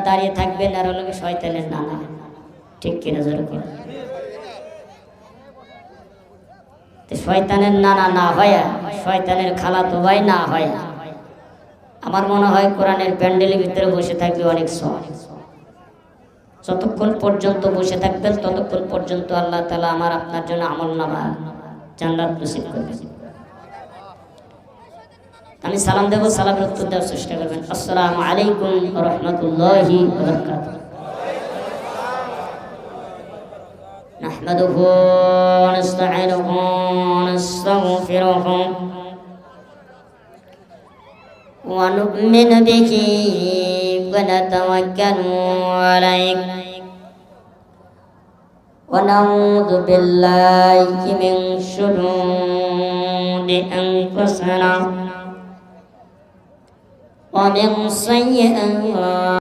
দাঁড়িয়ে থাকবেন আর হলো শয়তানের নানা, ঠিক কিনা জোরে করে? শয়তানের নানা না হয়, শয়তানের খালাতো ভাই না হয়, আমার মনে হয় কোরআনের প্যান্ডেলের ভিতরে বসে থাকবে অনেক সময়। যতক্ষণ পর্যন্ত বসে থাকবেন ততক্ষণ পর্যন্ত আল্লাহ তাআলা আমার আপনার জন্য আমলনামা জান্নাত নসিব করবেন। আমি সালাম দেব, সালামের উত্তর দেওয়ার চেষ্টা করবেন। আসসালামু আলাইকুম ওয়া রাহমাতুল্লাহি ওয়া বারাকাতুহু। নাহমাদুহু ওয়া নাস্তাঈনুহু ওয়া নাস্তাগফিরুহু ওয়া নু'মিনু বিহি ওয়া নাতাওয়াক্কালু আলাইহি ওয়া নাউযু বিল্লাহি মিন শুরুরি আনফুসিনা ومن سيئات